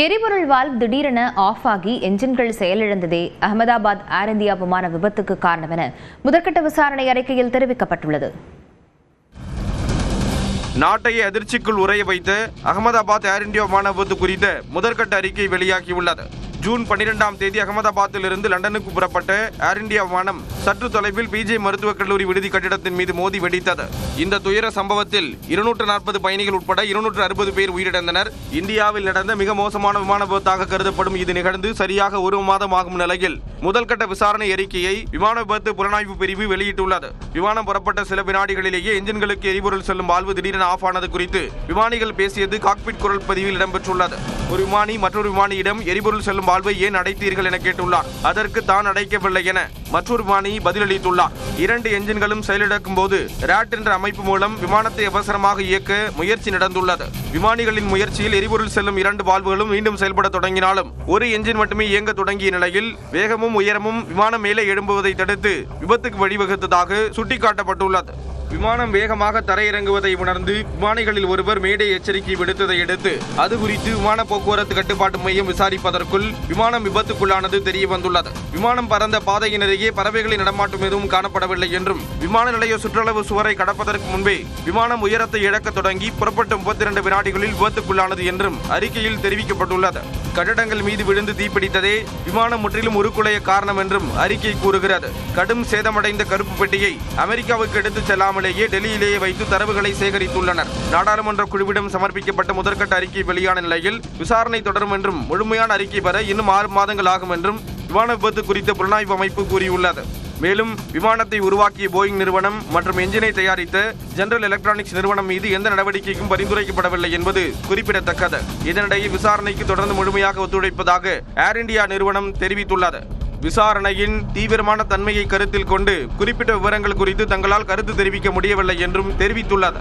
எரிபொருள் வால்வ் திடீரென ஆஃப் ஆகி என்ஜின்கள் செயலிழந்ததே அகமதாபாத் ஏர் இந்தியா விமான விபத்துக்கு காரணம் என முதற்கட்ட விசாரணை அறிக்கையில் தெரிவிக்கப்பட்டுள்ளது. நாட்டையே அதிர்ச்சிக்குள் உறைய வைத்த அகமதாபாத் ஏர் இந்தியா விமான விபத்து குறித்த முதற்கட்ட அறிக்கை வெளியாகியுள்ளது. ஜூன் 12ஆம் தேதி அகமதாபாத்திலிருந்து லண்டனுக்கு புறப்பட்ட ஏர் இந்தியா விமானம் சற்று தொலைவில் பிஜே மருத்துவக் கல்லூரி விடுதி கட்டிடத்தின் மீது மோதி வெடித்தது. இந்த துயர சம்பவத்தில் 240 பயணிகள் உட்பட 260 பேர் உயிரிழந்தனர். இந்தியாவில் நடந்த மிக மோசமான விமான விபத்தாக கருதப்படும் இது நிகழ்ந்து சரியாக ஒரு மாதம் ஆகும் நிலையில் முதல்கட்ட விசாரணை அறிக்கையை விமான விபத்து புலனாய்வு பிரிவு வெளியிட்டுள்ளது. விமானம் புறப்பட்ட சில வினாடிகளிலேயே என்ஜின்களுக்கு எரிபொருள் செல்லும் வால்வு திடீரென ஆஃப் ஆனது குறித்து விமானிகள் பேசியது காக்பிட் குரல் பதிவில் இடம்பெற்றுள்ளது. ஒரு விமானி மற்றொரு விமானியிடம் எரிபொருள் செல்லும் வால்வை ஏன் அடைத்தீர்கள் என கேட்டுள்ளார். அதற்கு தான் அடைக்கவில்லை என மற்றொரு விமானி பதிலளித்துள்ளார். 2 என்ஜின்களும் செயலிழக்கும் போது ராட் என்ற அமைப்பு மூலம் விமானத்தை அவசரமாக இயக்க முயற்சி நடந்துள்ளது. விமானிகளின் முயற்சியில் எரிபொருள் செல்லும் 2 வால்வுகளும் மீண்டும் செயல்பட தொடங்கினாலும் ஒரு என்ஜின் மட்டுமே இயங்க தொடங்கிய நிலையில் வேகமும் உயரமும் விமானம் மேலே எழும்புவதை தடுத்து விபத்துக்கு வழிவகுத்ததாக சுட்டிக்காட்டப்பட்டுள்ளது. விமானம் வேகமாக தரையிறங்குவதை உணர்ந்து விமானிகளில் ஒருவர் மேடை எச்சரிக்கை விடுத்ததை அடுத்து அது குறித்து விமான போக்குவரத்து கட்டுப்பாட்டு மையம் விசாரிப்பதற்குள் விமானம் விபத்துக்குள்ளானது தெரிய வந்துள்ளது. விமானம் பறந்த பாதையினரையே பறவைகளின் நடமாட்டம் எதுவும் காணப்படவில்லை என்றும் விமான நிலைய சுற்றளவு சுவரை கடப்பதற்கு முன்பே விமானம் உயரத்தை இழக்க தொடங்கி புறப்பட்ட 32 வினாடிகளில் விபத்துக்குள்ளானது என்றும் அறிக்கையில் தெரிவிக்கப்பட்டுள்ளது. கட்டடங்கள் மீது விழுந்து தீப்பிடித்ததே விமானம் முற்றிலும் உருக்குலைய காரணம் என்றும் அறிக்கை கூறுகிறது. கடும் சேதமடைந்த கருப்பு பெட்டியை அமெரிக்காவுக்கு எடுத்துச் செல்லாமலேயே டெல்லியிலேயே வைத்து தரவுகளை சேகரித்துள்ளனர். நாடாளுமன்ற குழுவிடம் சமர்ப்பிக்கப்பட்ட முதற்கட்ட அறிக்கை வெளியான நிலையில் விசாரணை தொடரும் என்றும் முழுமையான அறிக்கை பெற இன்னும் 6 மாதங்கள் ஆகும் என்றும் விமான விபத்து குறித்த புலனாய்வு அமைப்பு கூறியுள்ளது. மேலும் விமானத்தை உருவாக்கிய போயிங் நிறுவனம் மற்றும் என்ஜினை தயாரித்த ஜெனரல் எலக்ட்ரானிக்ஸ் நிறுவனம் மீது எந்த நடவடிக்கைக்கும் பரிந்துரைக்கப்படவில்லை என்பது குறிப்பிடத்தக்கது. இதனிடையே விசாரணைக்கு தொடர்ந்து முழுமையாக ஒத்துழைப்பதாக ஏர் இந்தியா நிறுவனம் தெரிவித்துள்ளது. விசாரணையின் தீவிரமான தன்மையை கருத்தில் கொண்டு குறிப்பிட்ட விவரங்கள் குறித்து தங்களால் கருத்து தெரிவிக்க முடியவில்லை என்றும் தெரிவித்துள்ளது.